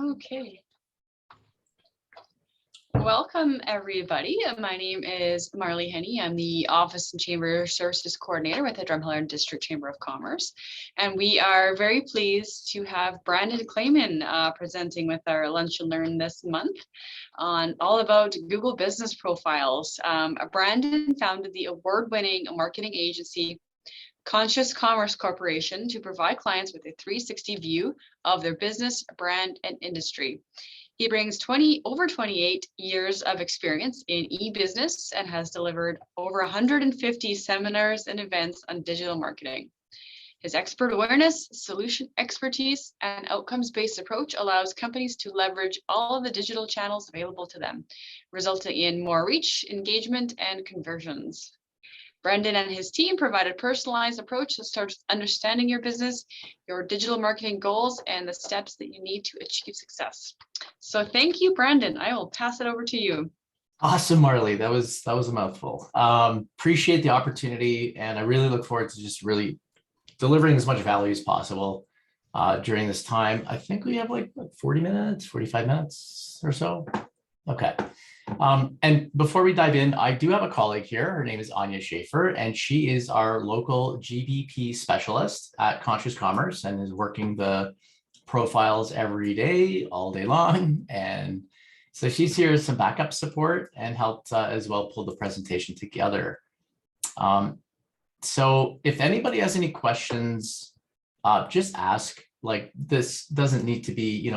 Okay. Welcome, everybody. My name is Marley Henney. I'm the Office and Chamber Services Coordinator with the Drumheller District Chamber of Commerce. And we are very pleased to have Brandon Clayman presenting with our Lunch and Learn this month on all about Google Business Profiles. Brandon founded the award-winning marketing agency Conscious Commerce Corporation to provide clients with a 360 view of their business, brand, and industry. He brings over 28 years of experience in e-business and has delivered over 150 seminars and events on digital marketing. His expert awareness, solution expertise, and outcomes-based approach allows companies to leverage all of the digital channels available to them, resulting in more reach, engagement, and conversions. Brendan and his team provide a personalized approach that starts with understanding your business, your digital marketing goals, and the steps that you need to achieve success. So thank you, Brandon. I will pass it over to you. Awesome, Marley. That was a mouthful. Appreciate the opportunity, and I really look forward to just really delivering as much value as possible during this time. I think we have like 40 minutes, 45 minutes or so. Okay. And before we dive in, I do have a colleague here. Her name is Anya Schaefer, and she is our local GBP specialist at Conscious Commerce and is working the profiles every day, all day long. And so she's here as some backup support and helped as well pull the presentation together. So if anybody has any questions, just ask. Like, this doesn't need to be,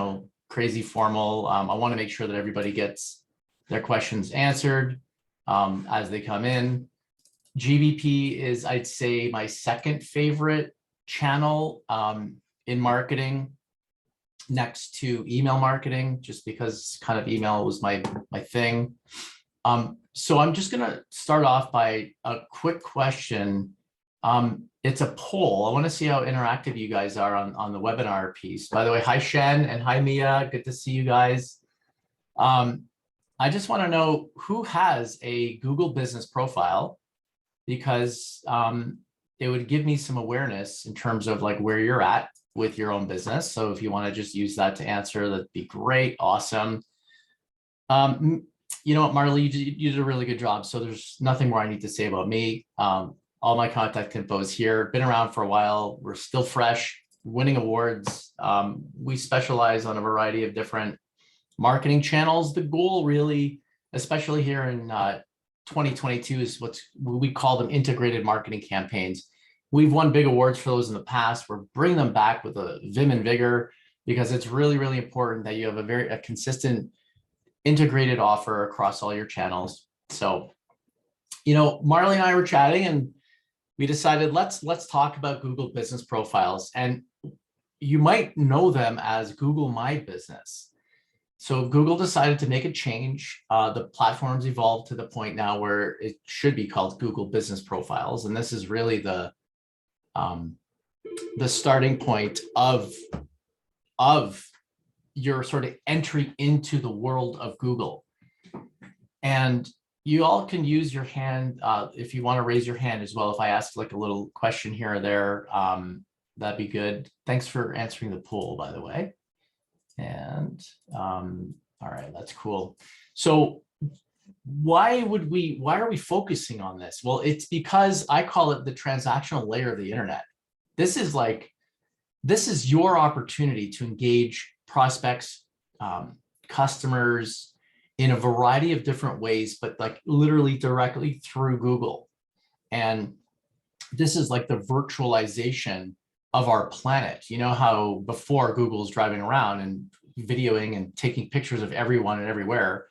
crazy formal. I want to make sure that everybody gets their questions answered as they come in. GBP is, I'd say, my second favorite channel in marketing, next to email marketing, just because kind of email was my thing. So I'm just gonna start off by a quick question. It's a poll. I want to see how interactive you guys are on the webinar piece. By the way, hi Shen and hi Mia, good to see you guys. I just want to know who has a Google business profile, because it would give me some awareness in terms of like where you're at with your own business. So if you want to just use that to answer, that'd be great. Awesome. You know what, Marley, you did a really good job. So there's nothing more I need to say about me. All my contact info is here. Been around for a while. We're still fresh, winning awards. We specialize on a variety of different marketing channels. The goal really, especially here in 2022, is what we call them integrated marketing campaigns. We've won big awards for those in the past. We're bringing them back with a vim and vigor, because it's really, really important that you have a consistent integrated offer across all your channels. So, Marley and I were chatting and we decided let's talk about Google business profiles, and you might know them as Google My Business. So Google decided to make a change. The platform's evolved to the point now where it should be called Google Business Profiles. And this is really the starting point of your sort of entry into the world of Google. And you all can use your hand if you want to raise your hand as well. If I ask like a little question here or there, that'd be good. Thanks for answering the poll, by the way. And all right, that's cool. So why are we focusing on this? Well, it's because I call it the transactional layer of the internet. This is your opportunity to engage prospects, customers in a variety of different ways, but like literally directly through Google. And this is like the virtualization of our planet. You know how before Google is driving around and videoing and taking pictures of everyone and everywhere.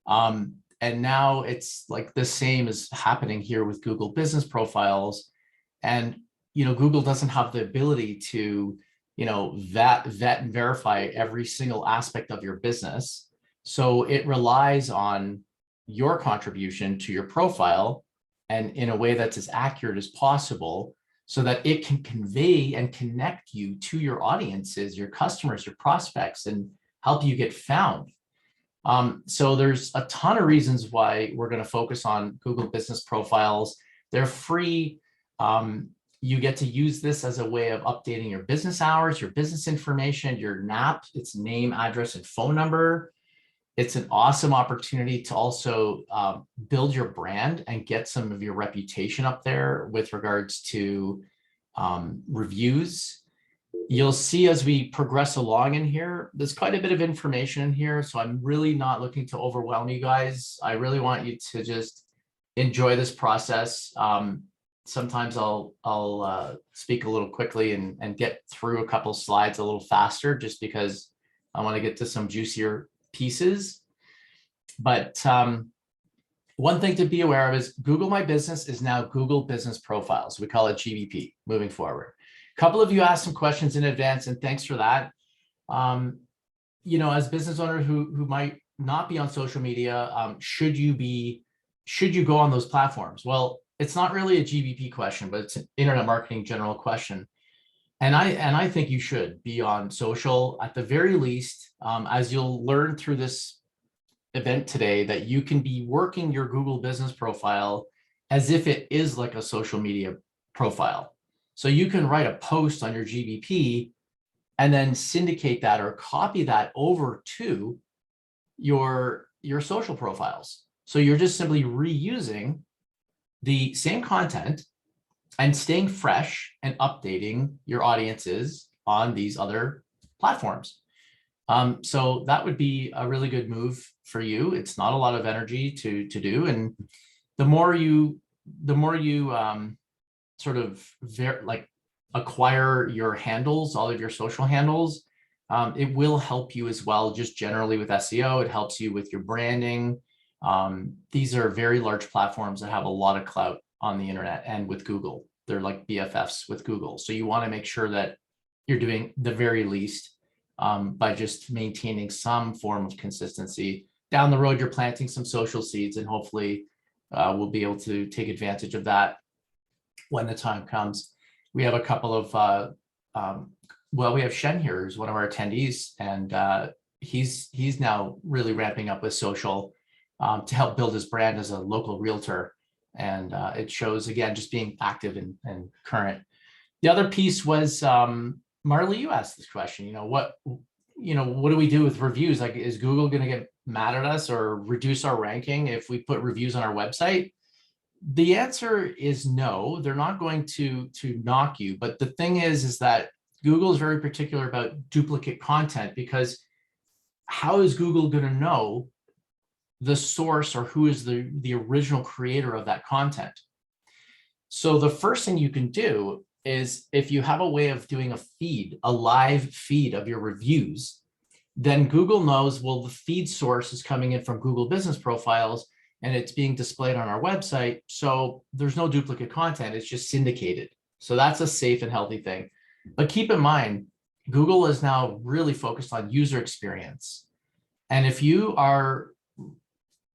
And now it's like the same is happening here with Google business profiles. And, Google doesn't have the ability to, vet and verify every single aspect of your business. So it relies on your contribution to your profile, and in a way that's as accurate as possible, so that it can convey and connect you to your audiences, your customers, your prospects, and help you get found. So there's a ton of reasons why we're going to focus on Google business profiles. They're free. You get to use this as a way of updating your business hours, your business information, your NAP, its name, address, and phone number. It's an awesome opportunity to also build your brand and get some of your reputation up there with regards to reviews. You'll see as we progress along in here, there's quite a bit of information in here. So I'm really not looking to overwhelm you guys. I really want you to just enjoy this process. Sometimes I'll speak a little quickly and get through a couple slides a little faster, just because I want to get to some juicier pieces. But one thing to be aware of is Google My Business is now Google Business Profiles. We call it GBP moving forward. A couple of you asked some questions in advance, and thanks for that. You know, as business owners who might not be on social media, should you go on those platforms? Well, it's not really a GBP question, but it's an internet marketing general question. And I think you should be on social at the very least, as you'll learn through this event today, that you can be working your Google business profile as if it is like a social media profile. So you can write a post on your GBP and then syndicate that or copy that over to your social profiles. So you're just simply reusing the same content and staying fresh and updating your audiences on these other platforms. So that would be a really good move for you. It's not a lot of energy to do, and the more you sort of acquire your handles, all of your social handles, it will help you as well. Just generally with SEO, it helps you with your branding. These are very large platforms that have a lot of clout on the internet, and with Google, they're like BFFs with Google. So you want to make sure that you're doing the very least by just maintaining some form of consistency. Down the road, you're planting some social seeds, and hopefully we'll be able to take advantage of that when the time comes. We have a couple of, we have Shen here, who's one of our attendees, and he's now really ramping up with social to help build his brand as a local realtor. And it shows, again, just being active and current. The other piece was, Marley, you asked this question, what do we do with reviews? Like, is Google going to get mad at us or reduce our ranking if we put reviews on our website? The answer is no, they're not going to knock you. But the thing is that Google is very particular about duplicate content, because how is Google going to know the source or who is the original creator of that content? So the first thing you can do is, if you have a way of doing a live feed of your reviews, then Google knows, well, the feed source is coming in from Google Business Profiles and it's being displayed on our website. So there's no duplicate content, it's just syndicated. So that's a safe and healthy thing. But keep in mind, Google is now really focused on user experience. And if you are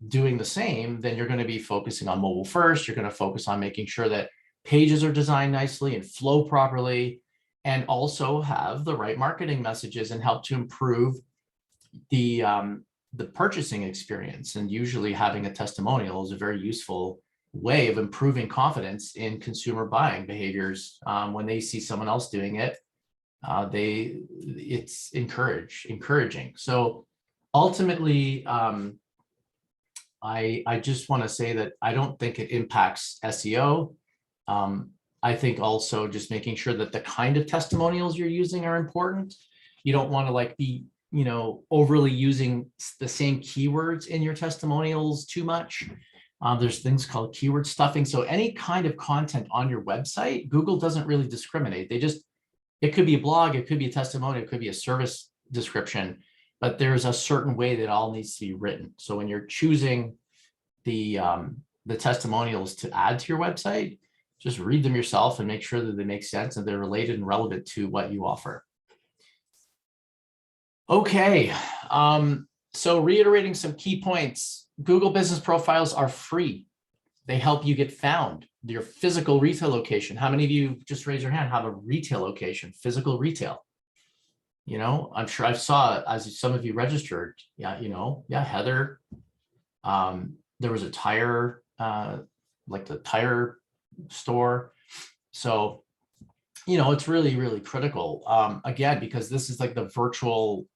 doing the same, then you're going to be focusing on mobile first. You're going to focus on making sure that pages are designed nicely and flow properly, and also have the right marketing messages and help to improve the purchasing experience. And usually having a testimonial is a very useful way of improving confidence in consumer buying behaviors. When they see someone else doing it, it's encouraging. So ultimately, I just want to say that I don't think it impacts SEO. I think also just making sure that the kind of testimonials you're using are important. You don't want to be, overly using the same keywords in your testimonials too much. There's things called keyword stuffing. So any kind of content on your website, Google doesn't really discriminate. It could be a blog, it could be a testimonial, it could be a service description, but there's a certain way that all needs to be written. So when you're choosing the testimonials to add to your website, just read them yourself and make sure that they make sense and they're related and relevant to what you offer. Okay, so reiterating some key points. Google Business Profiles are free. They help you get found. Your physical retail location. How many of you, just raise your hand, have a retail location, physical retail? I'm sure I saw as some of you registered. Yeah, Heather. There was a tire, like the tire store. So it's really, really critical. Again, because this is like the virtual,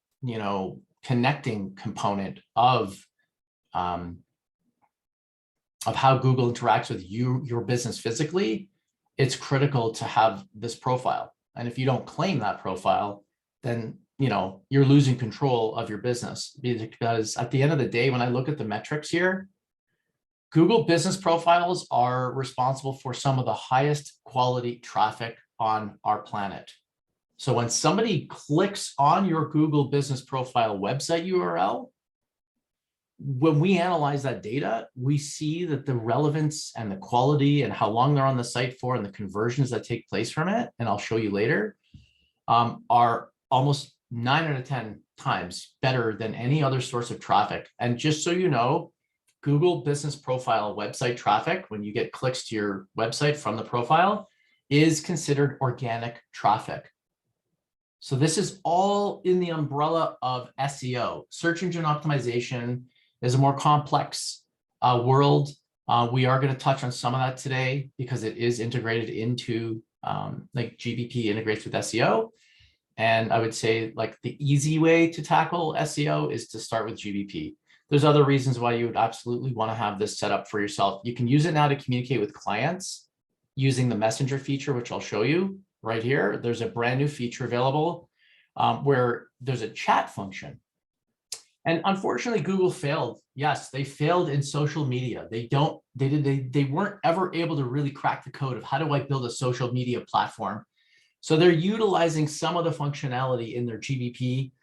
connecting component um, of how Google interacts with your business physically. It's critical to have this profile. And if you don't claim that profile, then you're losing control of your business. Because at the end of the day, when I look at the metrics here, Google business profiles are responsible for some of the highest quality traffic on our planet. So when somebody clicks on your Google business profile website URL, when we analyze that data, we see that the relevance and the quality and how long they're on the site for and the conversions that take place from it, and I'll show you later, are almost 9 out of 10 times better than any other source of traffic. And just so you know, Google business profile website traffic, when you get clicks to your website from the profile, is considered organic traffic. So this is all in the umbrella of SEO. Search engine optimization is a more complex world. We are going to touch on some of that today because it is integrated into like GBP integrates with SEO. And I would say like the easy way to tackle SEO is to start with GBP. There's other reasons why you would absolutely want to have this set up for yourself. You can use it now to communicate with clients using the messenger feature, which I'll show you right here. There's a brand new feature available where there's a chat function. And unfortunately, Google failed. Yes, they failed in social media. They weren't ever able to really crack the code of how do I build a social media platform. So they're utilizing some of the functionality in their GBP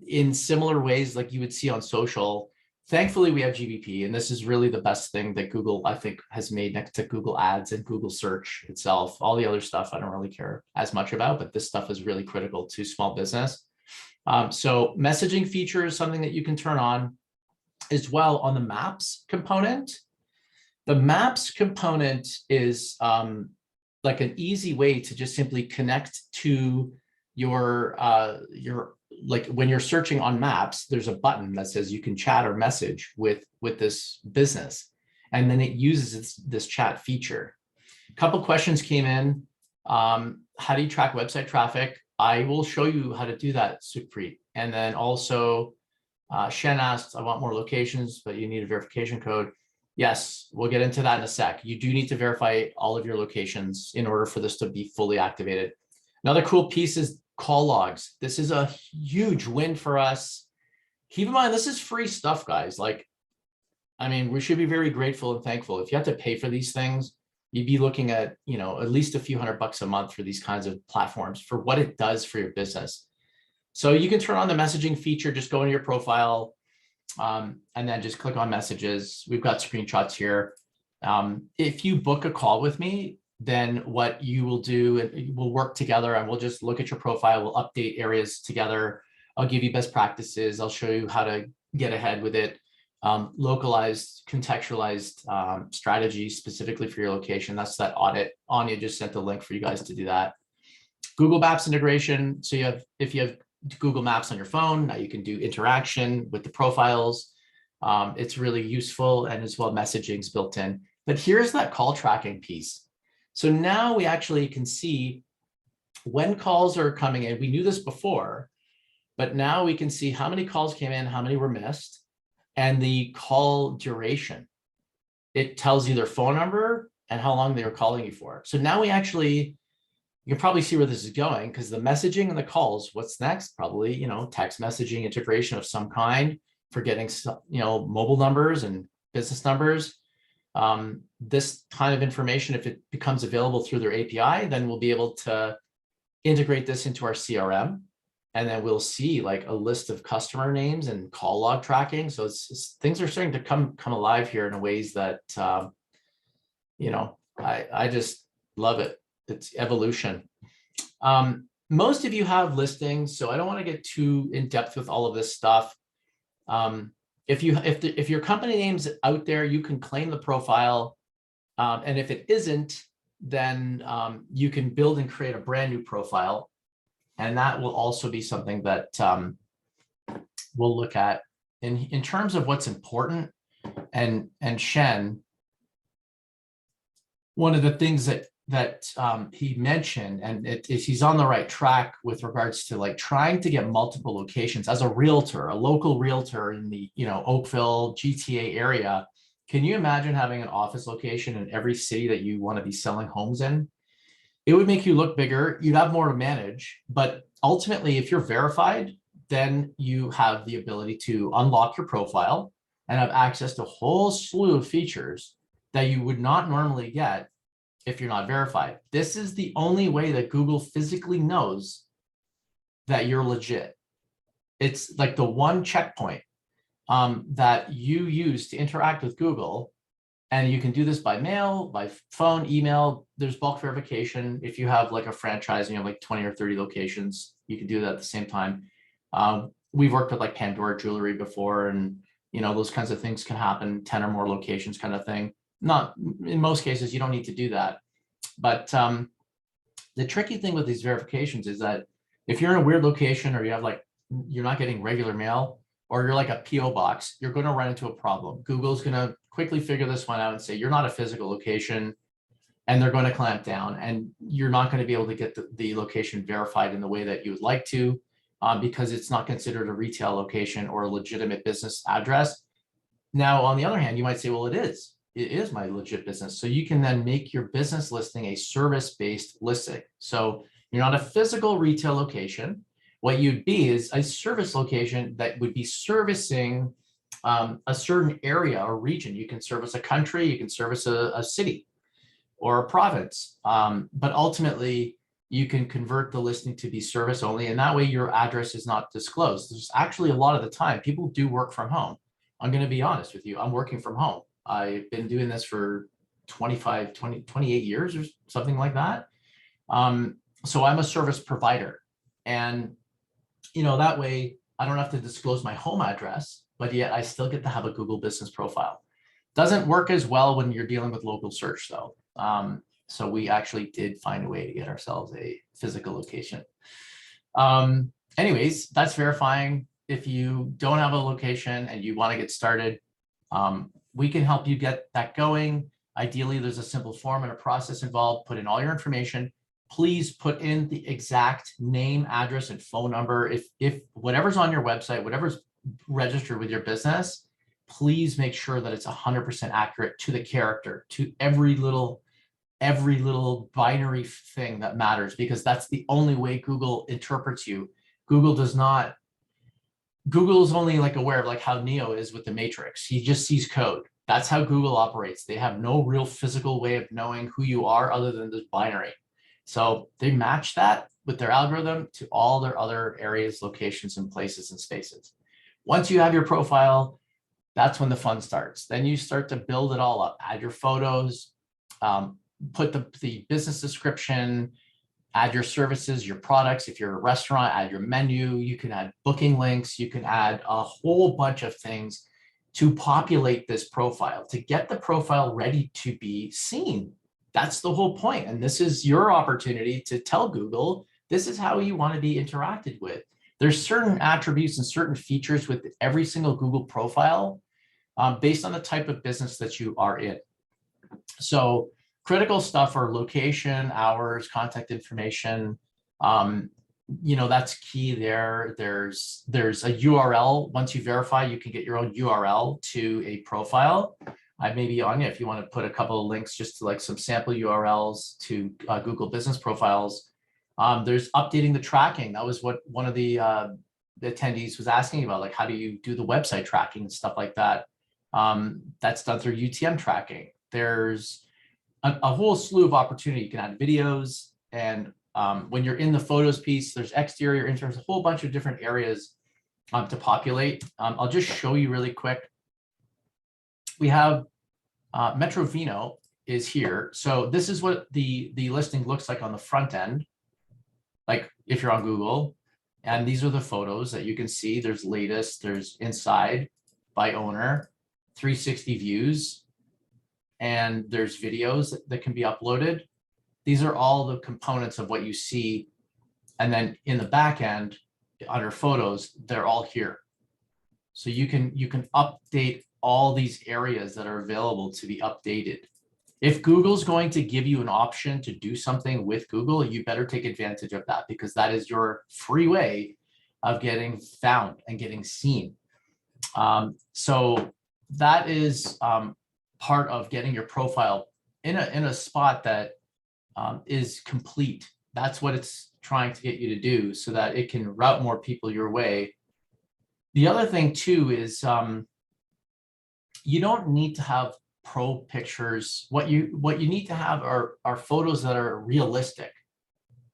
in similar ways like you would see on social. Thankfully, we have GBP, and this is really the best thing that Google, I think, has made next to Google Ads and Google Search itself. All the other stuff I don't really care as much about, but this stuff is really critical to small business. So messaging feature is something that you can turn on as well on the Maps component. The Maps component is like an easy way to just simply connect to your like when you're searching on Maps, there's a button that says you can chat or message with this business, and then it uses this chat feature. A couple questions came in. How do you track website traffic? I will show you how to do that, Sukhpreet. And then also Shen asked, I want more locations, but you need a verification code. Yes, we'll get into that in a sec. You do need to verify all of your locations in order for this to be fully activated. Another cool piece is call logs. This is a huge win for us. Keep in mind, this is free stuff, guys. Like, I mean, we should be very grateful and thankful. If you have to pay for these things, you'd be looking at, at least a few $100 a month for these kinds of platforms for what it does for your business. So you can turn on the messaging feature, just go into your profile, and then just click on messages. We've got screenshots here. If you book a call with me, then what you will do, and we'll work together and we'll just look at your profile. We'll update areas together. I'll give you best practices. I'll show you how to get ahead with it. Localized, contextualized strategy specifically for your location. That's that audit. Anya just sent the link for you guys to do that. Google Maps integration. So if you have Google Maps on your phone, now you can do interaction with the profiles. It's really useful, and as well messaging is built in. But here's that call tracking piece. So now we actually can see when calls are coming in. We knew this before, but now we can see how many calls came in, how many were missed, and the call duration. It tells you their phone number and how long they were calling you for. So now you can probably see where this is going, because the messaging and the calls, what's next? Probably, text messaging integration of some kind for getting, mobile numbers and business numbers. This kind of information, if it becomes available through their API, then we'll be able to integrate this into our CRM. And then we'll see like a list of customer names and call log tracking. So things are starting to come alive here in ways that, I just love it. It's evolution. Most of you have listings, so I don't want to get too in depth with all of this stuff. If your company name's out there, you can claim the profile. And if it isn't, then you can build and create a brand new profile. And that will also be something that we'll look at in terms of what's important. And Shen, one of the things that he mentioned, and he's on the right track with regards to like trying to get multiple locations as a realtor, a local realtor in the, Oakville, GTA area. Can you imagine having an office location in every city that you want to be selling homes in? It would make you look bigger. You'd have more to manage, but ultimately, if you're verified, then you have the ability to unlock your profile and have access to a whole slew of features that you would not normally get if you're not verified. This is the only way that Google physically knows that you're legit. It's like the one checkpoint that you use to interact with Google. And you can do this by mail, by phone, email. There's bulk verification. If you have like a franchise and you have like 20 or 30 locations, you can do that at the same time. We've worked with like Pandora Jewelry before, and those kinds of things can happen, 10 or more locations kind of thing. Not in most cases, you don't need to do that. But the tricky thing with these verifications is that if you're in a weird location, or you're not getting regular mail, or you're like a PO box, you're going to run into a problem. Google's going to quickly figure this one out and say, you're not a physical location, and they're going to clamp down, and you're not going to be able to get the location verified in the way that you would like to, because it's not considered a retail location or a legitimate business address. Now, on the other hand, you might say, well, it is my legit business. So you can then make your business listing a service-based listing. So you're not a physical retail location. What you'd be is a service location that would be servicing a certain area or region. You can service a country, you can service a city or a province, but ultimately you can convert the listing to be service only, and that way your address is not disclosed. There's actually a lot of the time people do work from home. I'm going to be honest with you. I'm working from home. I've been doing this for 28 years or something like that. So I'm a service provider, and that way I don't have to disclose my home address, but yet I still get to have a Google business profile. Doesn't work as well when you're dealing with local search though. So we actually did find a way to get ourselves a physical location. Anyways, that's verifying. If you don't have a location and you want to get started, we can help you get that going. Ideally, there's a simple form and a process involved. Put in all your information. Please put in the exact name, address, and phone number. If whatever's on your website, whatever's registered with your business, please make sure that it's 100% accurate to the character, to every little binary thing that matters, because that's the only way Google interprets you. Google is only like aware of like how Neo is with the Matrix. He just sees code. That's how Google operates. They have no real physical way of knowing who you are other than this binary. So they match that with their algorithm to all their other areas, locations, and places and spaces. Once you have your profile, that's when the fun starts. Then you start to build it all up, add your photos, put the business description, add your services, your products. If you're a restaurant, add your menu. You can add booking links. You can add a whole bunch of things to populate this profile, to get the profile ready to be seen. That's the whole point. And this is your opportunity to tell Google, this is how you want to be interacted with. There's certain attributes and certain features with every single Google profile based on the type of business that you are in. So critical stuff are location, hours, contact information. That's key there. There's a URL. Once you verify, you can get your own URL to a profile. I may be on it if you want to put a couple of links just to like some sample URLs to Google business profiles. There's updating the tracking. That was what one of the attendees was asking about, like how do you do the website tracking and stuff like that. That's done through UTM tracking. There's a whole slew of opportunity. You can add videos, and when you're in the photos piece, there's exterior, interior, a whole bunch of different areas to populate. I'll just show you really quick. We have Metro Vino is here. So this is what the listing looks like on the front end, like if you're on Google. And these are the photos that you can see. There's latest, there's inside, by owner, 360 views, and there's videos that can be uploaded. These are all the components of what you see. And then in the back end, under photos, they're all here. So you can update all these areas that are available to be updated. If Google's going to give you an option to do something with Google, you better take advantage of that, because that is your free way of getting found and getting seen. So that is part of getting your profile in a spot that is complete. That's what it's trying to get you to do, so that it can route more people your way. The other thing too is you don't need to have pro pictures. What you need to have are photos that are realistic,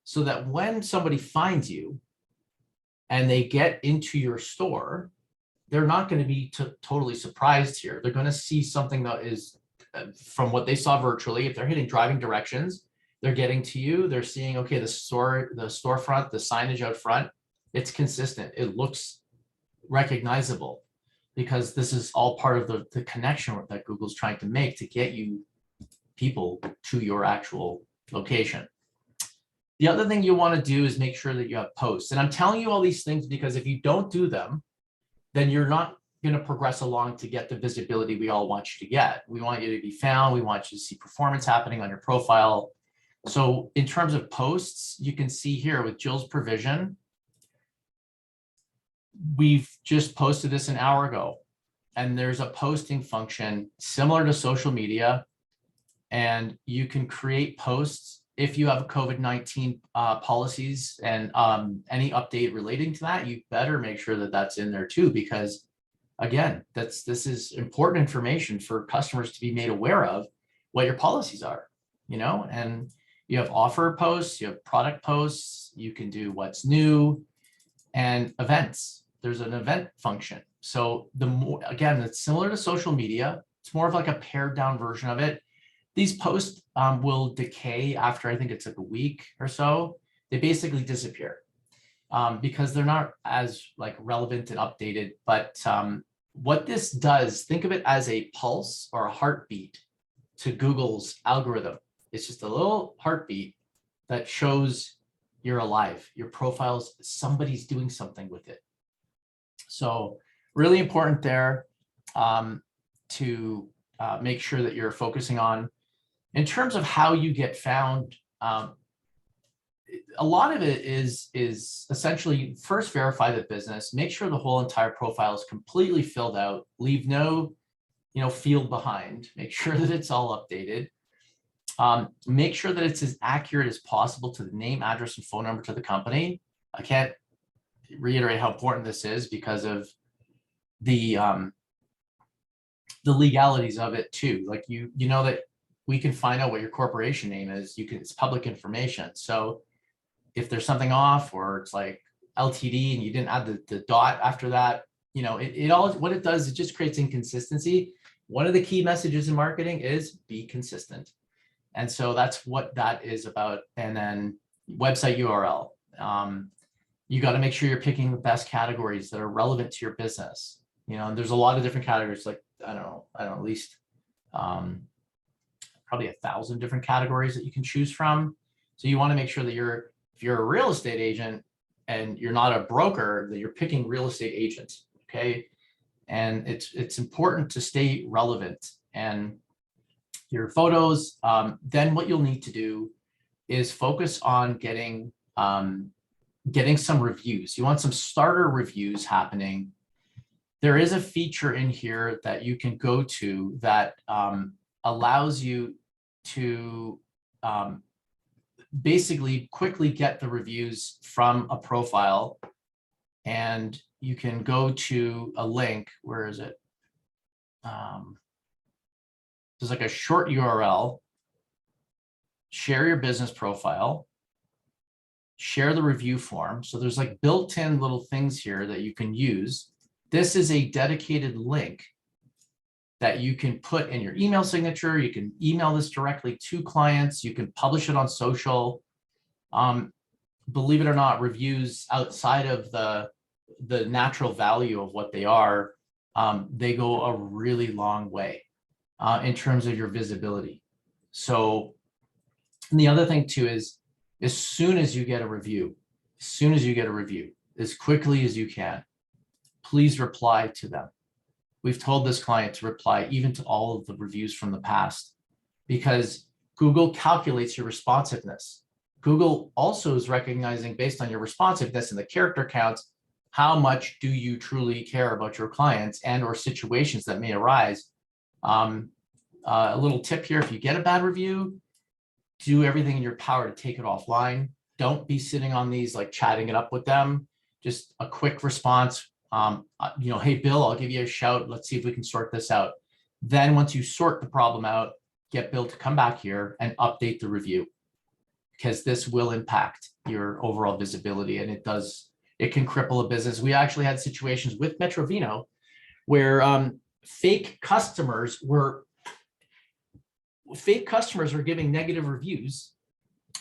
so that when somebody finds you and they get into your store, they're not going to be totally surprised here. They're going to see something that is from what they saw virtually. If they're hitting driving directions, they're getting to you. They're seeing, okay, the storefront, the signage out front, it's consistent. It looks recognizable, because this is all part of the connection that Google's trying to make to get you people to your actual location. The other thing you want to do is make sure that you have posts. And I'm telling you all these things because if you don't do them, then you're not going to progress along to get the visibility we all want you to get. We want you to be found. We want you to see performance happening on your profile. So in terms of posts, you can see here with Jill's provision, we've just posted this an hour ago, and there's a posting function similar to social media, and you can create posts if you have COVID-19 policies and any update relating to that. You better make sure that that's in there too, because again, this is important information for customers to be made aware of what your policies are, and you have offer posts, you have product posts, you can do what's new and events. There's an event function. So again, it's similar to social media. It's more of like a pared down version of it. These posts will decay after, I think it's like a week or so. They basically disappear because they're not as relevant and updated. But what this does, think of it as a pulse or a heartbeat to Google's algorithm. It's just a little heartbeat that shows you're alive. Your profile's, somebody's doing something with it. So really important there to make sure that you're focusing on. In terms of how you get found, a lot of it is essentially first verify the business, make sure the whole entire profile is completely filled out, leave no field behind, make sure that it's all updated. Make sure that it's as accurate as possible to the name, address, and phone number to the company. I can't reiterate how important this is because of the legalities of it too. Like you know that we can find out what your corporation name is. It's public information. So if there's something off, or it's like LTD and you didn't add the dot after that, it all, what it does, it just creates inconsistency. One of the key messages in marketing is be consistent. And so that's what that is about. And then website URL. You got to make sure you're picking the best categories that are relevant to your business. And there's a lot of different categories, like, I don't know, at least probably 1,000 different categories that you can choose from. So you want to make sure that if you're a real estate agent and you're not a broker, that you're picking real estate agents. Okay. And it's important to stay relevant. And your photos, then what you'll need to do is focus on getting some reviews. You want some starter reviews happening. There is a feature in here that you can go to that allows you to basically quickly get the reviews from a profile, and you can go to a link. Where is it? There's like a short URL, share your business profile, share the review form. So there's like built-in little things here that you can use. This is a dedicated link that you can put in your email signature. You can email this directly to clients. You can publish it on social. Believe it or not, reviews outside of the natural value of what they are, they go a really long way in terms of your visibility. So, and the other thing too is, as soon as you get a review, as quickly as you can, please reply to them. We've told this client to reply even to all of the reviews from the past. because Google calculates your responsiveness. Google also is recognizing, based on your responsiveness and the character counts, how much do you truly care about your clients and or situations that may arise. A little tip here: if you get a bad review, do everything in your power to take it offline. Don't be sitting on these like chatting it up with them. Just a quick response. Hey, Bill, I'll give you a shout. Let's see if we can sort this out. Then once you sort the problem out, get Bill to come back here and update the review, because this will impact your overall visibility, and it can cripple a business. We actually had situations with Metrovino where fake customers were giving negative reviews.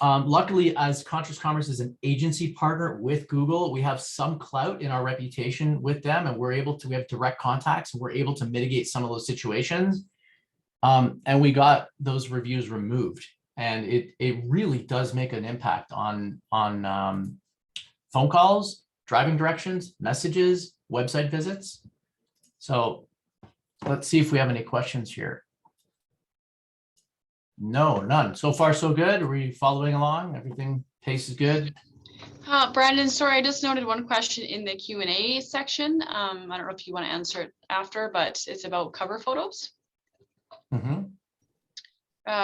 Luckily, as Conscious Commerce is an agency partner with Google, we have some clout in our reputation with them, and we have direct contacts, and we're able to mitigate some of those situations. And we got those reviews removed, and it really does make an impact on phone calls, driving directions, messages, website visits. So let's see if we have any questions here. No, none. So far, so good. Are we following along? Everything pace is good. Brandon, sorry, I just noted one question in the Q&A section. I don't know if you want to answer it after, but it's about cover photos.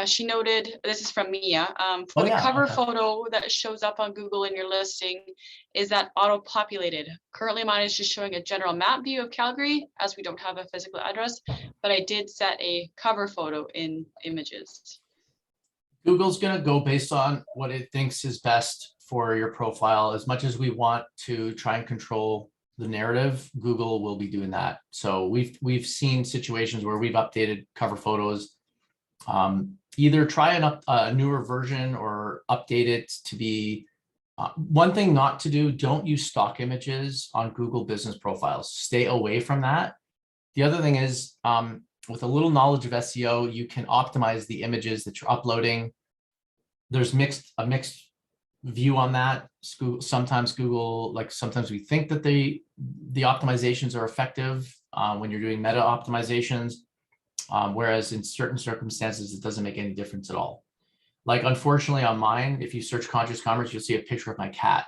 She noted, this is from Mia, for the cover photo that shows up on Google in your listing, is that auto-populated? Currently mine is just showing a general map view of Calgary, as we don't have a physical address, but I did set a cover photo in images. Google's going to go based on what it thinks is best for your profile. As much as we want to try and control the narrative, Google will be doing that. So we've seen situations where we've updated cover photos. Either try a newer version or update it to be one thing not to do. Don't use stock images on Google business profiles. Stay away from that. The other thing is, with a little knowledge of SEO, you can optimize the images that you're uploading. There's a mixed view on that. Sometimes Google, sometimes we think that the optimizations are effective when you're doing meta optimizations. Whereas in certain circumstances, it doesn't make any difference at all. Like, unfortunately, on mine, if you search Conscious Commerce, you'll see a picture of my cat,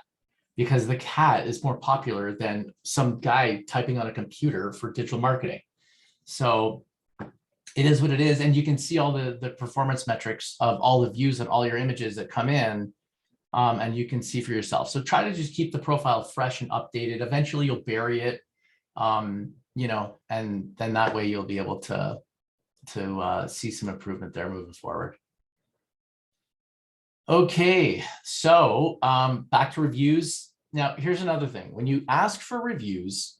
because the cat is more popular than some guy typing on a computer for digital marketing. So it is what it is. And you can see all the performance metrics of all the views and all your images that come in, and you can see for yourself. So try to just keep the profile fresh and updated. Eventually, you'll bury it, and then that way you'll be able to see some improvement there moving forward. Okay, so back to reviews. Now, here's another thing. When you ask for reviews,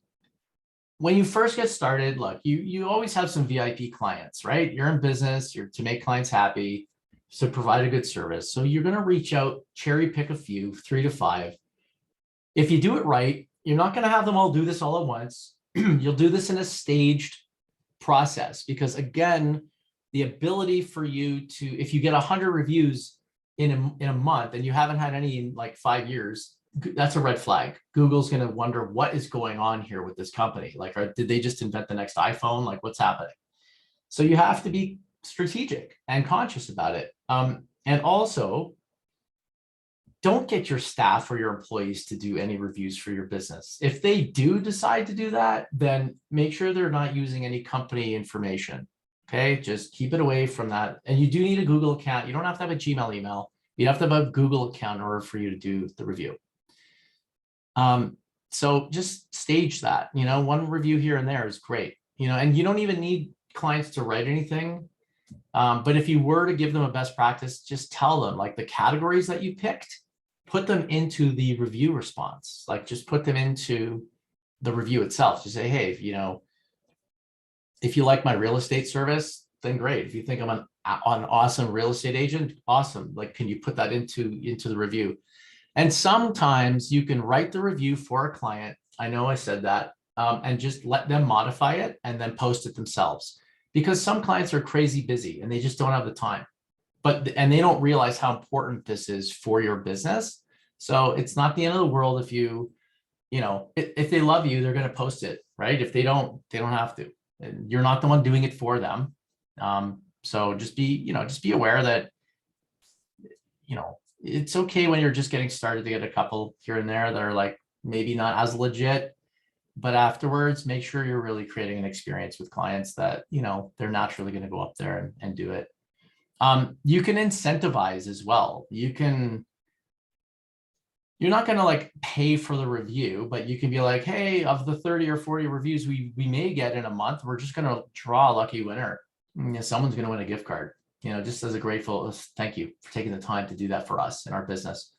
when you first get started, look, you always have some VIP clients, right? You're in business, you're to make clients happy, so provide a good service. So you're going to reach out, cherry pick a few, 3 to 5. If you do it right, you're not going to have them all do this all at once. You'll do this in a staged process, because again, the ability for you to, if you get 100 reviews in a month and you haven't had any in like 5 years, that's a red flag. Google's going to wonder what is going on here with this company. Like, did they just invent the next iPhone? Like, what's happening? So you have to be strategic and conscious about it. And also, don't get your staff or your employees to do any reviews for your business. If they do decide to do that, then make sure they're not using any company information. Okay, just keep it away from that. And you do need a Google account. You don't have to have a Gmail email. You have to have a Google account in order for you to do the review. So just stage that. One review here and there is great. And you don't even need clients to write anything. But if you were to give them a best practice, just tell them, like, the categories that you picked, put them into the review response. Like, just put them into the review itself. Just say, hey, if you like my real estate service, then great. If you think I'm an awesome real estate agent, awesome. Like, can you put that into the review? And sometimes you can write the review for a client. I know I said that, and just let them modify it and then post it themselves, because some clients are crazy busy and they just don't have the time. And they don't realize how important this is for your business. So it's not the end of the world if if they love you, they're going to post it, right? If they don't have to. And you're not the one doing it for them. So just be aware that, it's okay when you're just getting started to get a couple here and there that are like maybe not as legit, but afterwards, make sure you're really creating an experience with clients that, they're naturally going to go up there and do it. You can incentivize as well. You're not going to like pay for the review, but you can be like, hey, of the 30 or 40 reviews we may get in a month, we're just going to draw a lucky winner. Someone's going to win a gift card, just as a grateful thank you for taking the time to do that for us in our business.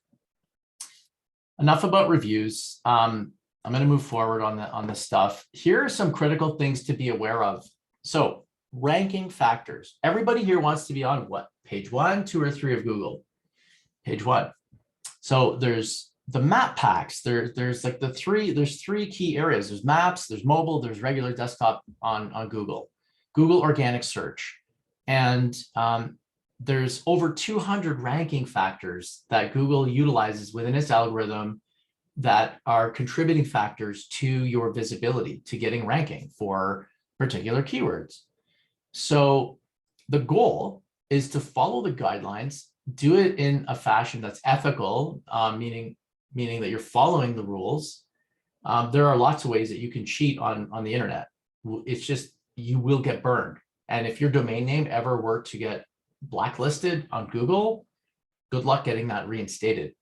Enough about reviews. I'm going to move forward on this stuff. Here are some critical things to be aware of. So ranking factors. Everybody here wants to be on what? Page 1, 2, or 3 of Google. Page 1. So there's the map packs. There's like there's three key areas. There's maps, there's mobile, there's regular desktop on Google. Google organic search. And there's over 200 ranking factors that Google utilizes within its algorithm that are contributing factors to your visibility, to getting ranking for particular keywords. So the goal is to follow the guidelines, do it in a fashion that's ethical, meaning that you're following the rules. There are lots of ways that you can cheat on the internet. It's just, you will get burned. And if your domain name ever were to get blacklisted on Google, good luck getting that reinstated.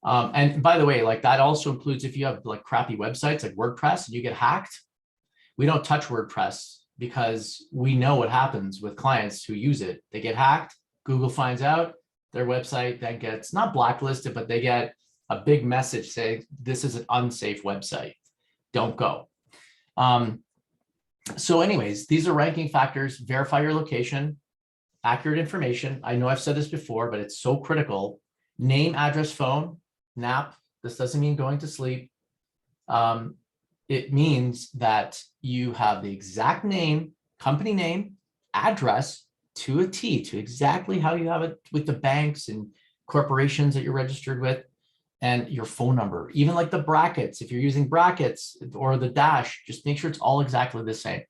And by the way, like that also includes if you have like crappy websites like WordPress and you get hacked. We don't touch WordPress because we know what happens with clients who use it. They get hacked, Google finds out, their website then gets not blacklisted, but they get a big message saying this is an unsafe website. Don't go. So anyways, these are ranking factors. Verify your location, accurate information. I know I've said this before, but it's so critical. Name, address, phone, nap. This doesn't mean going to sleep. It means that you have the exact name, company name, address to a T, to exactly how you have it with the banks and corporations that you're registered with, and your phone number. Even like the brackets, if you're using brackets or the dash, just make sure it's all exactly the same.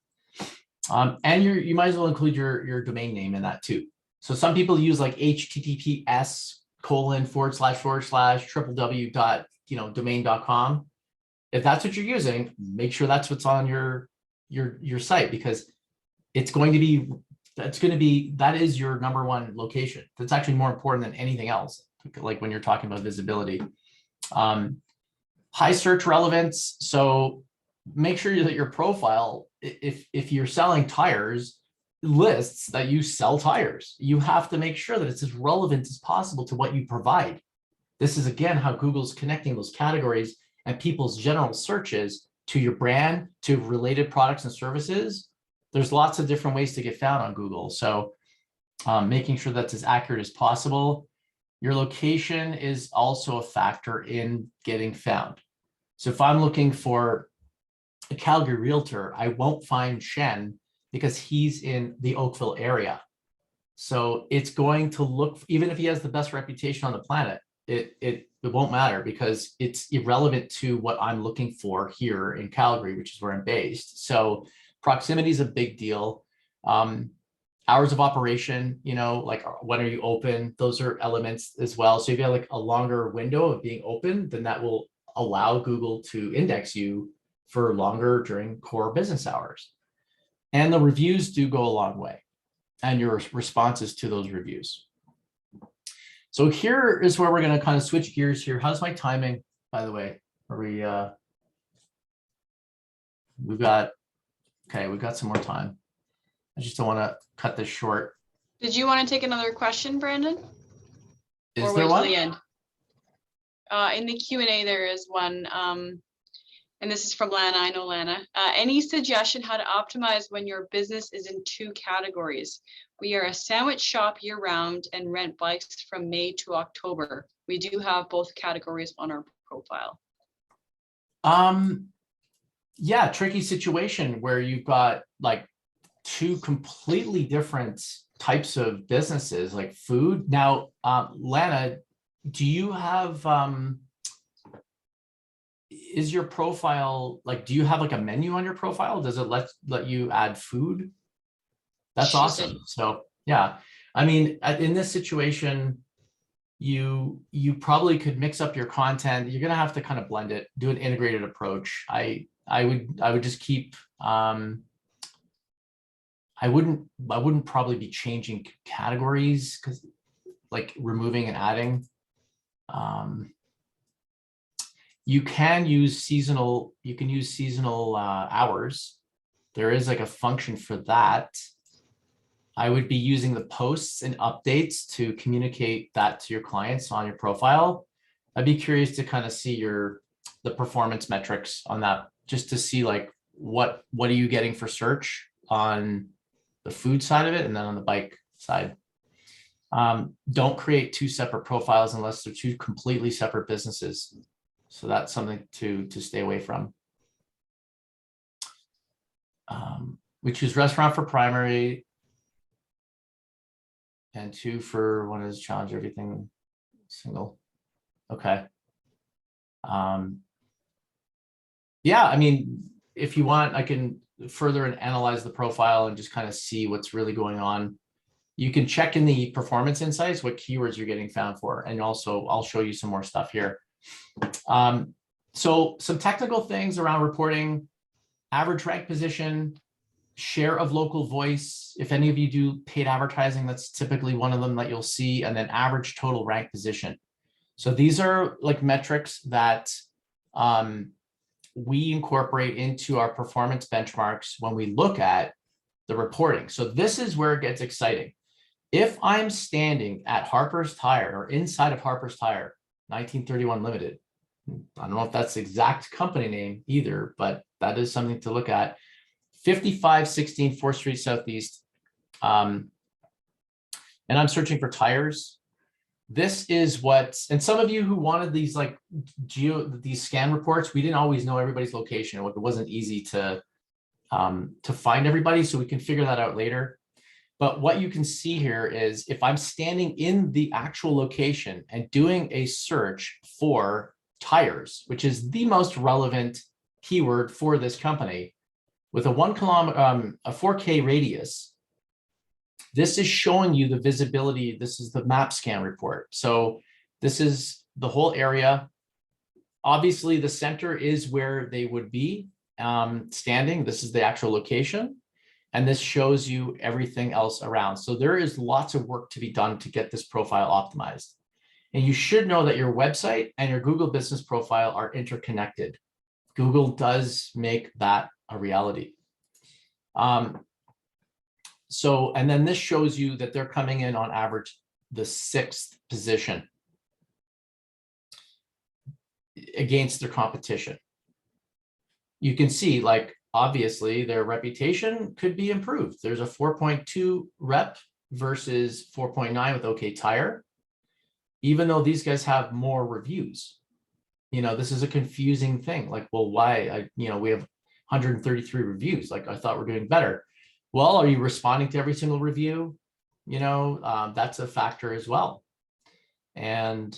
And you might as well include your domain name in that too. So some people use like https://www.domain.com. If that's what you're using, make sure that's what's on your site, because that is your number one location. That's actually more important than anything else, like when you're talking about visibility. High search relevance. So make sure that your profile, if you're selling tires, lists that you sell tires. You have to make sure that it's as relevant as possible to what you provide. This is again how Google's connecting those categories and people's general searches to your brand, to related products and services. There's lots of different ways to get found on Google. So making sure that's as accurate as possible. Your location is also a factor in getting found. So if I'm looking for a Calgary realtor, I won't find Shen because he's in the Oakville area. So it's going to look, even if he has the best reputation on the planet, it won't matter because it's irrelevant to what I'm looking for here in Calgary, which is where I'm based. So proximity is a big deal. Hours of operation, like when are you open? Those are elements as well. So if you have like a longer window of being open, then that will allow Google to index you for longer during core business hours. And the reviews do go a long way, and your responses to those reviews. So here is where we're going to kind of switch gears here. How's my timing, by the way? Are we, we've got some more time. I just don't want to cut this short. Did you want to take another question, Brandon? Is there one? Till the end? In the Q&A, there is one, and this is from Lana. I know Lana. Any suggestion how to optimize when your business is in 2 categories? We are a sandwich shop year-round and rent bikes from May to October. We do have both categories on our profile. Yeah, tricky situation where you've got like 2 completely different types of businesses, like food. Now, Lana, do you have, is your profile, like, do you have like a menu on your profile? Does it let you add food? That's awesome. So Yeah. I mean, in this situation, you probably could mix up your content. You're gonna have to kind of blend it, do an integrated approach. I would just keep I wouldn't probably be changing categories, because like removing and adding. Um, you can use seasonal, hours. There is like a function for that. I would be using the posts and updates to communicate that to your clients on your profile. I'd be curious to kind of see the performance metrics on that, just to see like what are you getting for search on the food side of it, and then on the bike side. Don't create two separate profiles unless they're two completely separate businesses. So that's something to stay away from. We choose restaurant for primary, and 2 for one is challenge everything single. Okay. Yeah, I mean, if you want, I can further analyze the profile and just kind of see what's really going on. You can check in the performance insights what keywords you're getting found for, and also I'll show you some more stuff here. So some technical things around reporting: average rank position, share of local voice. If any of you do paid advertising, that's typically one of them that you'll see, and then average total rank position. So these are like metrics that we incorporate into our performance benchmarks when we look at the reporting. So this is where it gets exciting. If I'm standing at Harper's Tire or inside of Harper's Tire, 1931 Limited, I don't know if that's the exact company name either, but that is something to look at. 5516 4th Street Southeast. And I'm searching for tires. This is what, and some of you who wanted these like these scan reports, we didn't always know everybody's location. It wasn't easy to find everybody, so we can figure that out later. But what you can see here is if I'm standing in the actual location and doing a search for tires, which is the most relevant keyword for this company, with a 1 kilometer, a 4K radius, this is showing you the visibility. This is the map scan report. So this is the whole area. Obviously, the center is where they would be standing. This is the actual location. And this shows you everything else around. So there is lots of work to be done to get this profile optimized. And you should know that your website and your Google business profile are interconnected. Google does make that a reality. So, and then this shows you that they're coming in on average the 6th position against their competition. You can see, like, obviously their reputation could be improved. There's a 4.2 rep versus 4.9 with OK Tire, even though these guys have more reviews. You know, this is a confusing thing. Like, well, why? We have 133 reviews. Like, I thought we're doing better. Well, are you responding to every single review? That's a factor as well. And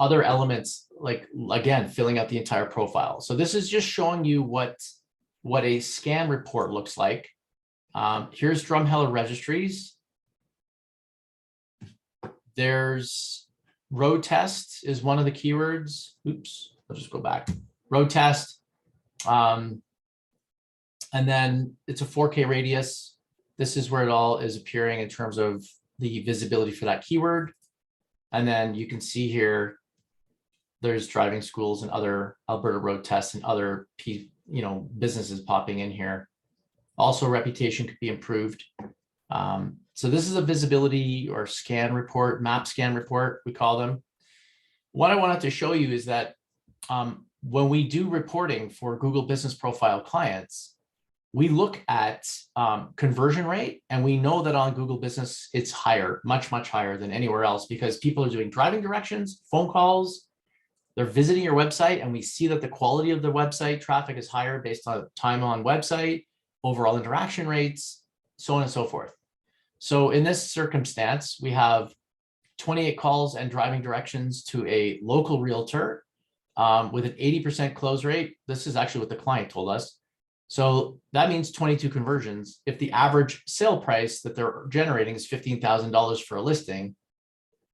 other elements, like, again, filling out the entire profile. So this is just showing you what a scan report looks like. Here's Drumheller Registries. There's road test is one of the keywords. Oops, I'll just go back. Road test. And then it's a 4K radius. This is where it all is appearing in terms of the visibility for that keyword. And then you can see here, there's driving schools and other Alberta road tests and other businesses popping in here. Also, reputation could be improved. So this is a visibility or scan report, map scan report, we call them. What I wanted to show you is that when we do reporting for Google Business Profile clients, we look at conversion rate, and we know that on Google Business, it's higher, much, much higher than anywhere else, because people are doing driving directions, phone calls, they're visiting your website, and we see that the quality of the website traffic is higher based on time on website, overall interaction rates, so on and so forth. So in this circumstance, we have 28 calls and driving directions to a local realtor with an 80% close rate. This is actually what the client told us. So that means 22 conversions. If the average sale price that they're generating is $15,000 for a listing,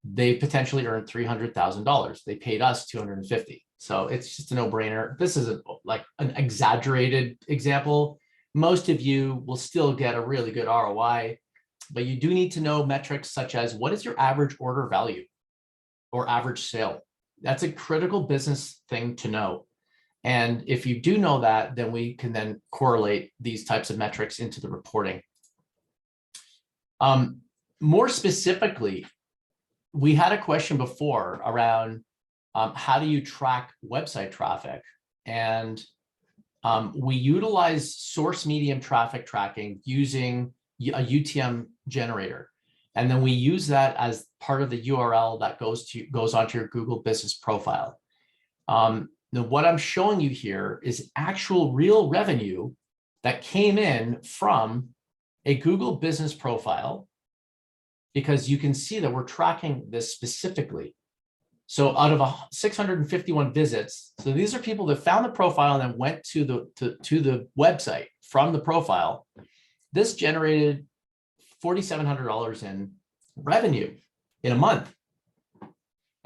they potentially earned $300,000. They paid us 250. So it's just a no-brainer. This is like an exaggerated example. Most of you will still get a really good ROI, but you do need to know metrics such as what is your average order value or average sale? That's a critical business thing to know. And if you do know that, then we can then correlate these types of metrics into the reporting. More specifically, we had a question before around how do you track website traffic? And we utilize source medium traffic tracking using a UTM generator. And then we use that as part of the URL that goes onto your Google business profile. Now, what I'm showing you here is actual real revenue that came in from a Google business profile, because you can see that we're tracking this specifically. So out of 651 visits, so these are people that found the profile and then went to the website from the profile. This generated $4,700 in revenue in a month.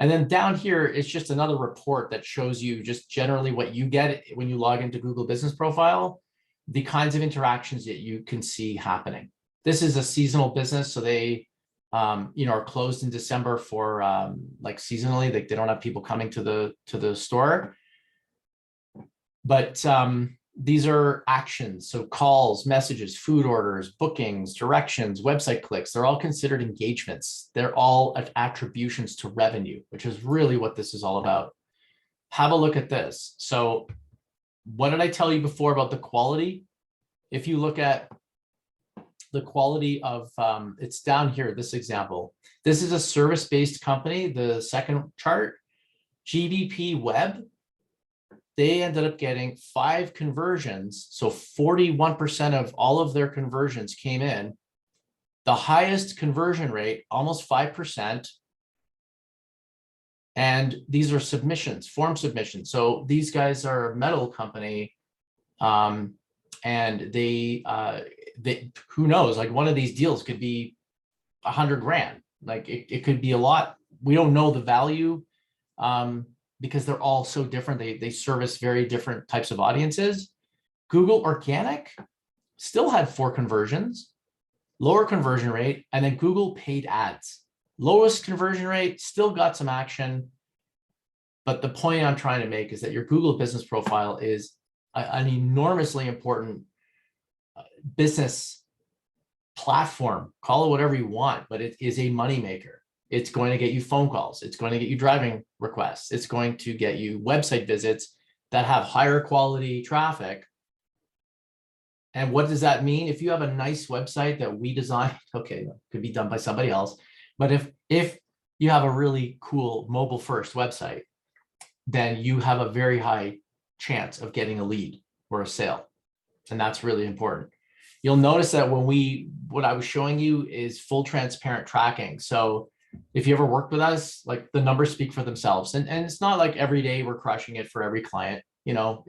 And then down here, it's just another report that shows you just generally what you get when you log into Google Business Profile, the kinds of interactions that you can see happening. This is a seasonal business, so they are closed in December for like seasonally. They don't have people coming to the store. But these are actions, so calls, messages, food orders, bookings, directions, website clicks. They're all considered engagements. They're all attributions to revenue, which is really what this is all about. Have a look at this. So what did I tell you before about the quality? If you look at the quality of, it's down here, this example. This is a service-based company, the second chart, GBP Web. They ended up getting 5 conversions. So 41% of all of their conversions came in. The highest conversion rate, almost 5%. And these are submissions, form submissions. So these guys are a metal company. And they, who knows, like one of these deals could be 100 grand. Like it could be a lot. We don't know the value. Because they're all so different. They service very different types of audiences. Google Organic still had 4 conversions, lower conversion rate, and then Google paid ads. Lowest conversion rate, still got some action. But the point I'm trying to make is that your Google business profile is an enormously important business platform. Call it whatever you want, but it is a moneymaker. It's going to get you phone calls. It's going to get you driving requests. It's going to get you website visits that have higher quality traffic. And what does that mean? If you have a nice website that we designed, okay, that could be done by somebody else. But if you have a really cool mobile first website, then you have a very high chance of getting a lead or a sale. And that's really important. You'll notice that what I was showing you is full transparent tracking. So if you ever worked with us, like the numbers speak for themselves, and it's not like every day we're crushing it for every client. You know,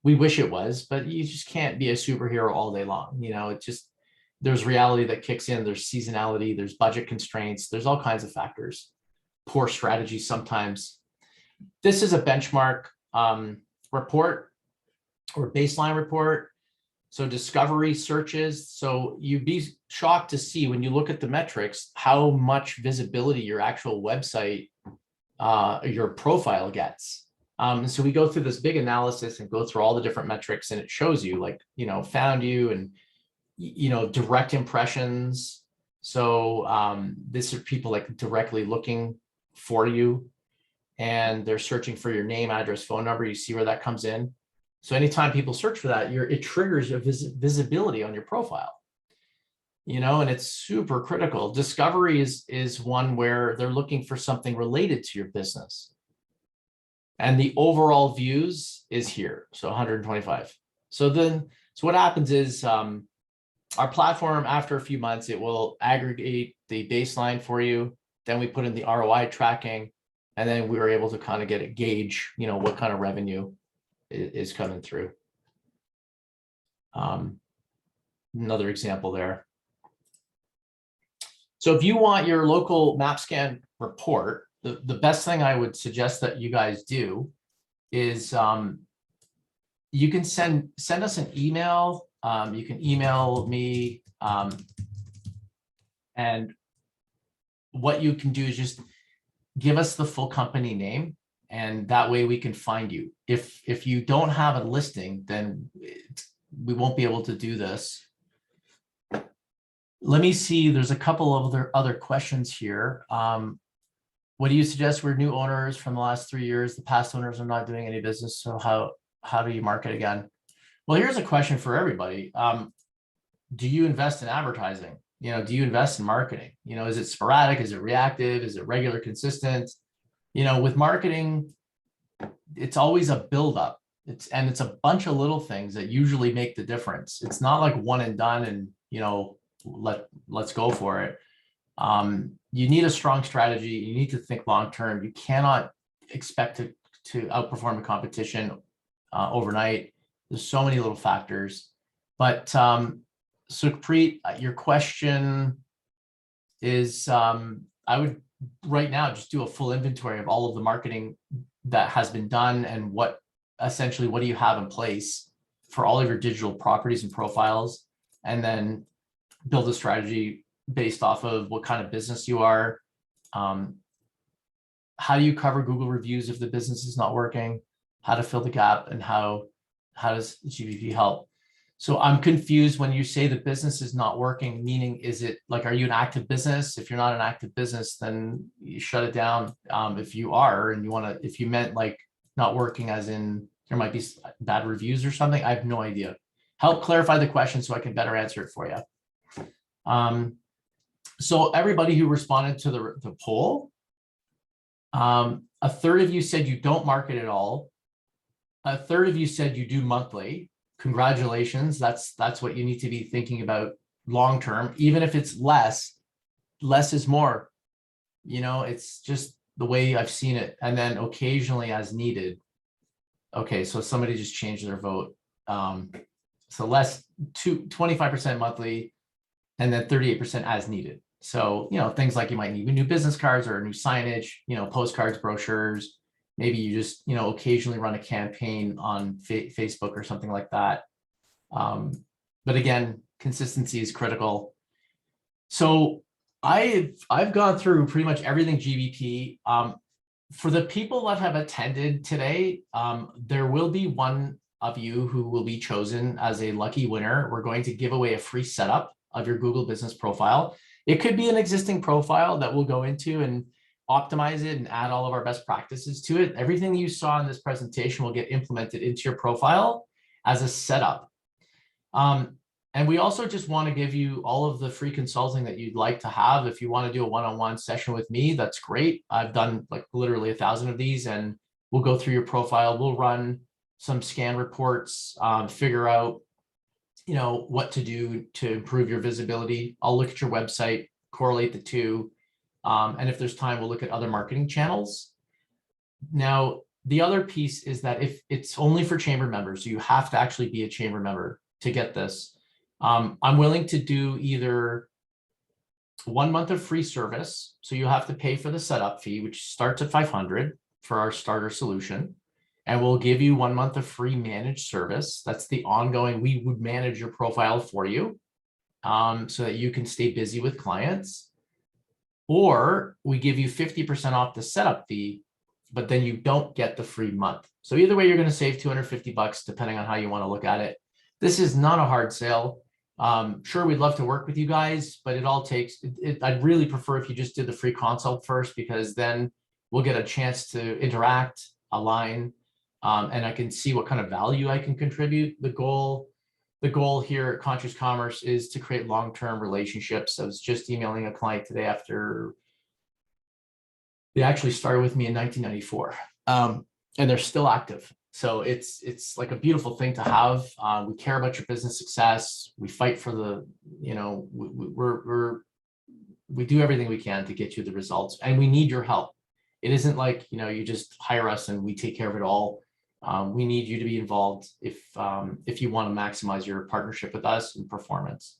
we wish it was, but you just can't be a superhero all day long. You know, it just, there's reality that kicks in. There's seasonality, there's budget constraints, there's all kinds of factors, poor strategy sometimes. This is a benchmark report or baseline report. So discovery searches. So you'd be shocked to see when you look at the metrics, how much visibility your actual website, your profile gets. So we go through this big analysis and go through all the different metrics, and it shows you like, found you and, direct impressions. So this are people like directly looking for you, and they're searching for your name, address, phone number. You see where that comes in. So anytime people search for that, it triggers a visibility on your profile, and it's super critical. Discovery is one where they're looking for something related to your business. And the overall views is here, so 125. So what happens is our platform, after a few months, it will aggregate the baseline for you. Then we put in the ROI tracking, and then we were able to kind of get a gauge, what kind of revenue is coming through. Another example there. So if you want your local MapScan report, the best thing I would suggest that you guys do is you can send us an email. You can email me, and what you can do is just give us the full company name, and that way we can find you. If you don't have a listing, then we won't be able to do this. Let me see, there's a couple of other questions here. What do you suggest? We're new owners from the last 3 years. The past owners are not doing any business. So how do you market again? Well, here's a question for everybody. Do you invest in advertising? Do you invest in marketing? Is it sporadic? Is it reactive? Is it regular, consistent? With marketing, it's always a buildup. It's a bunch of little things that usually make the difference. It's not like one and done and, let's go for it. You need a strong strategy. You need to think long-term. You cannot expect to outperform the competition overnight. There's so many little factors, but Sukhpreet, your question is, I would right now just do a full inventory of all of the marketing that has been done and what do you have in place for all of your digital properties and profiles, and then build a strategy based off of what kind of business you are. How do you cover Google reviews if the business is not working? How to fill the gap, and how does GBP help? So I'm confused when you say the business is not working, meaning is it like, are you an active business? If you're not an active business, then you shut it down. If you are, and if you meant like not working as in there might be bad reviews or something, I have no idea. Help clarify the question so I can better answer it for you. So everybody who responded to the poll, a third of you said you don't market at all. A third of you said you do monthly. Congratulations. That's what you need to be thinking about long-term. Even if it's less is more. It's just the way I've seen it. And then occasionally as needed. Okay, so somebody just changed their vote. So less 25% monthly, and then 38% as needed. So, things like you might need new business cards or new signage, postcards, brochures. Maybe you just, occasionally run a campaign on Facebook or something like that. But again, consistency is critical. So I've gone through pretty much everything GBP. For the people that have attended today, there will be one of you who will be chosen as a lucky winner. We're going to give away a free setup of your Google business profile. It could be an existing profile that we'll go into and optimize it and add all of our best practices to it. Everything you saw in this presentation will get implemented into your profile as a setup. And we also just want to give you all of the free consulting that you'd like to have. If you want to do a one-on-one session with me, that's great. I've done like literally 1,000 of these, and we'll go through your profile. We'll run some scan reports, figure out, what to do to improve your visibility. I'll look at your website, correlate the two. And if there's time, we'll look at other marketing channels. Now, the other piece is that if it's only for chamber members, so you have to actually be a chamber member to get this. I'm willing to do either 1 month of free service. So you have to pay for the setup fee, which starts at $500 for our starter solution. And we'll give you 1 month of free managed service. That's the ongoing, we would manage your profile for you so that you can stay busy with clients. Or we give you 50% off the setup fee, but then you don't get the free month. So either way, you're going to save $250 depending on how you want to look at it. This is not a hard sale. Sure, we'd love to work with you guys, but it all takes, I'd really prefer if you just did the free consult first, because then we'll get a chance to interact, align, and I can see what kind of value I can contribute. The goal here at Conscious Commerce is to create long-term relationships. I was just emailing a client today after they actually started with me in 1994, and they're still active. So it's like a beautiful thing to have. We care about your business success. We fight for the, we do everything we can to get you the results, and we need your help. It isn't like, you just hire us and we take care of it all. We need you to be involved if you want to maximize your partnership with us and performance.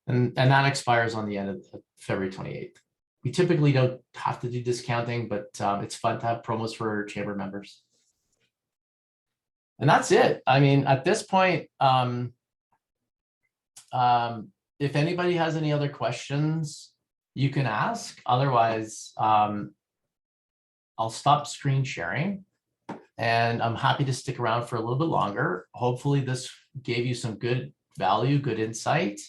And that expires on the end of February 28th. We typically don't have to do discounting, but it's fun to have promos for chamber members. And that's it. I mean, at this point, if anybody has any other questions, you can ask. Otherwise, I'll stop screen sharing, and I'm happy to stick around for a little bit longer. Hopefully this gave you some good value, good insight.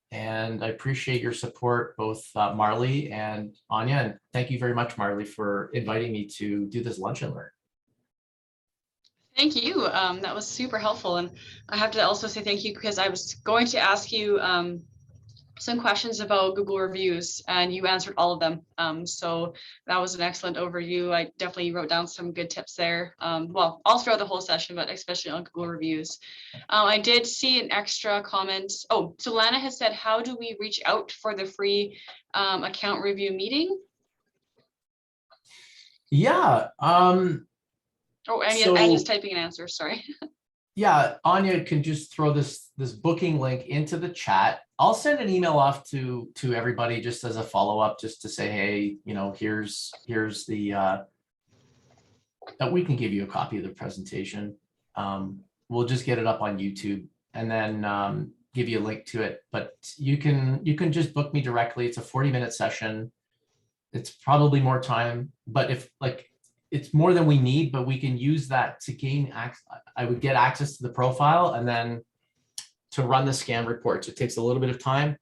And I appreciate your support, both Marley and Anya. And thank you very much, Marley, for inviting me to do this lunch and learn. Thank you. That was super helpful. And I have to also say thank you, because I was going to ask you some questions about Google reviews, and you answered all of them. So that was an excellent overview. I definitely wrote down some good tips there. Well, all throughout the whole session, but especially on Google reviews. I did see an extra comment. Oh, so Lana has said, how do we reach out for the free account review meeting? Yeah. Oh, Anya's typing an answer, sorry. Yeah, Anya can just throw this booking link into the chat. I'll send an email off to everybody just as a follow-up, just to say, hey, you know, here's the that we can give you a copy of the presentation. We'll just get it up on YouTube and then give you a link to it. But you can just book me directly. It's a 40-minute session. It's probably more time, but if it's more than we need, but we can use that to gain access. I would get access to the profile and then to run the scan reports. It takes a little bit of time,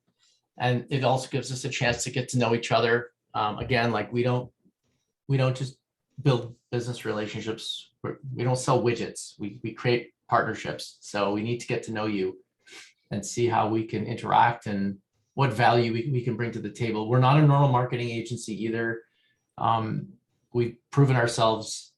and it also gives us a chance to get to know each other. Again, like we don't just build business relationships. We don't sell widgets. We create partnerships. So we need to get to know you and see how we can interact and what value we can bring to the table. We're not a normal marketing agency either. We've proven ourselves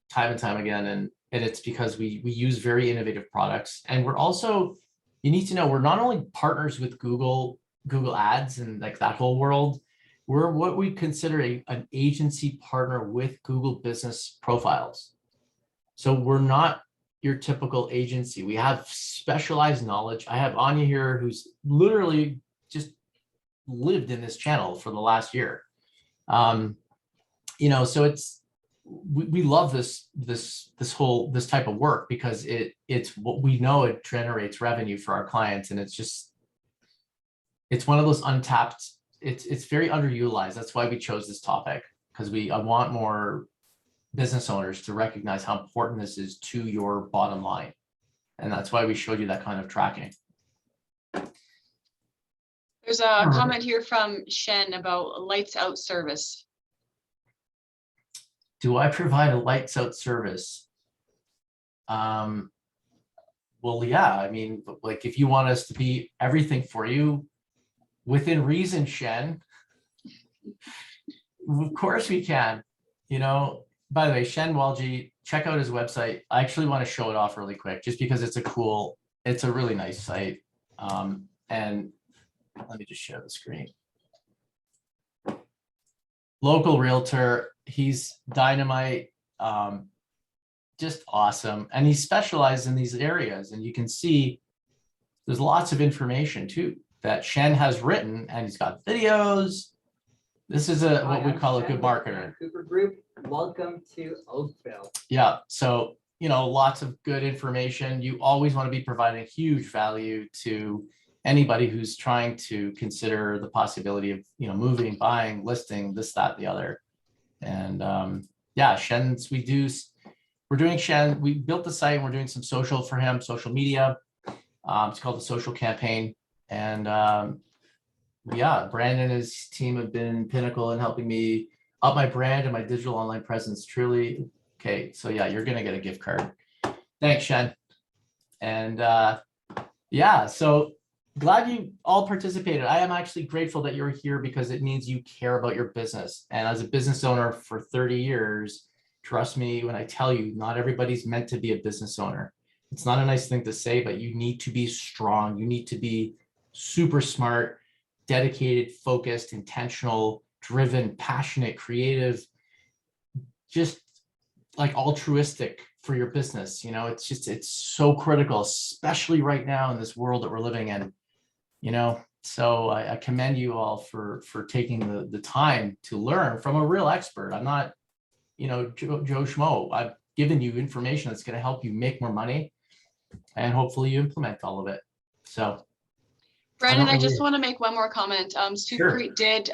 time and time again, and it's because we use very innovative products. And we're also, you need to know, we're not only partners with Google Ads and like that whole world, we're what we consider an agency partner with Google Business Profiles. So we're not your typical agency. We have specialized knowledge. I have Anya here, who's literally just lived in this channel for the last year. You know, so we love this type of work because it's what we know, it generates revenue for our clients, and it's one of those untapped, it's very underutilized. That's why we chose this topic, because I want more business owners to recognize how important this is to your bottom line. And that's why we showed you that kind of tracking. There's a comment here from Shen about lights out service. Do I provide a lights out service? Well, yeah, I mean, like if you want us to be everything for you within reason, Shen, of course we can. You know, by the way, Shen Walji, check out his website. I actually want to show it off really quick just because it's a really nice site. And let me just share the screen. Local realtor, he's dynamite, just awesome. And he specializes in these areas. And you can see there's lots of information too that Shen has written, and he's got videos. This is what we call a good marketer. Cooper Group, welcome to Oakville. Yeah, so, you know, lots of good information. You always want to be providing huge value to anybody who's trying to consider the possibility of, you know, moving, buying, listing, this, that, the other. And yeah, we're doing Shen, we built the site, and we're doing some social for him, social media. It's called the Social Campaign. And yeah, Brandon and his team have been pinnacle in helping me up my brand and my digital online presence, truly. Okay, so yeah, you're gonna get a gift card. Thanks, Shen. And yeah, so glad you all participated. I am actually grateful that you're here because it means you care about your business. And as a business owner for 30 years, trust me when I tell you, not everybody's meant to be a business owner. It's not a nice thing to say, but you need to be strong. You need to be super smart, dedicated, focused, intentional, driven, passionate, creative. Just like altruistic for your business. You know, it's just, it's so critical, especially right now in this world that we're living in, you know. So I commend you all for taking the time to learn from a real expert. I'm not, you know, Joe Schmo. I've given you information that's going to help you make more money, and hopefully you implement all of it. So Brandon, I really- just want to make one more comment. Sioux Sure. Creek did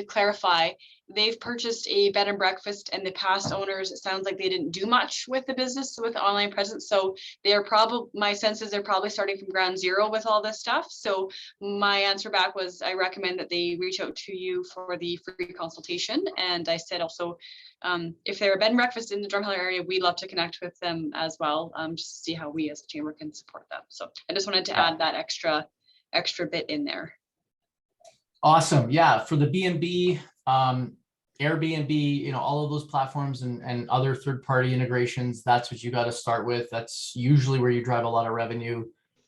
clarify they've purchased a bed and breakfast, and the past owners, it sounds like they didn't do much with the business with the online presence. So they're probably, my sense is they're probably starting from ground zero with all this stuff. So my answer back was, I recommend that they reach out to you for the free consultation. And I said also, if they're a bed and breakfast in the Drumheller area, we'd love to connect with them as well, just to see how we as a chamber can support them. So I just wanted to add that extra bit in there. Awesome. Yeah. For the B&B, Airbnb, you know, all of those platforms and other third-party integrations, that's what you got to start with. That's usually where you drive a lot of revenue.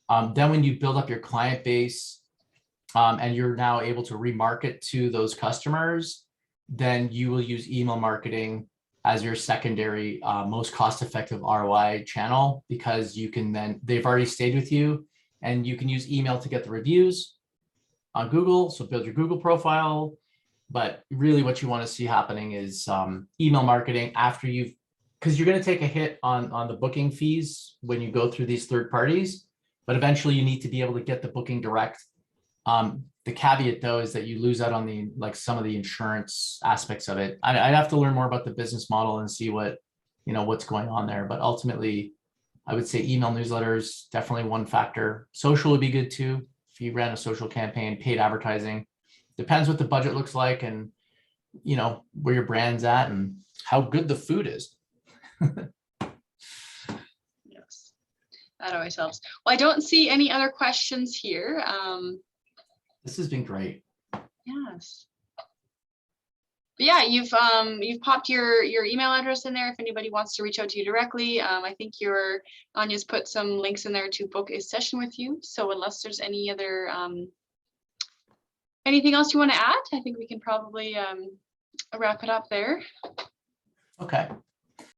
Then when you build up your client base, and you're now able to remarket to those customers, then you will use email marketing as your secondary, most cost-effective ROI channel, because you can then, they've already stayed with you, and you can use email to get the reviews on Google. So build your Google profile. But really what you want to see happening is email marketing after you've, because you're going to take a hit on the booking fees when you go through these third parties, but eventually you need to be able to get the booking direct. The caveat though is that you lose out on the, like, some of the insurance aspects of it. I'd have to learn more about the business model and see what, you know, what's going on there. But ultimately, I would say email newsletters, definitely one factor. Social would be good too. If you ran a social campaign, paid advertising, depends what the budget looks like and, you know, where your brand's at and how good the food is. Yes, that always helps. Well, I don't see any other questions here. This has been great. Yes. But yeah, you've popped your email address in there if anybody wants to reach out to you directly. I think Anya's put some links in there to book a session with you. So unless there's any other anything else you want to add, I think we can probably wrap it up there. Okay.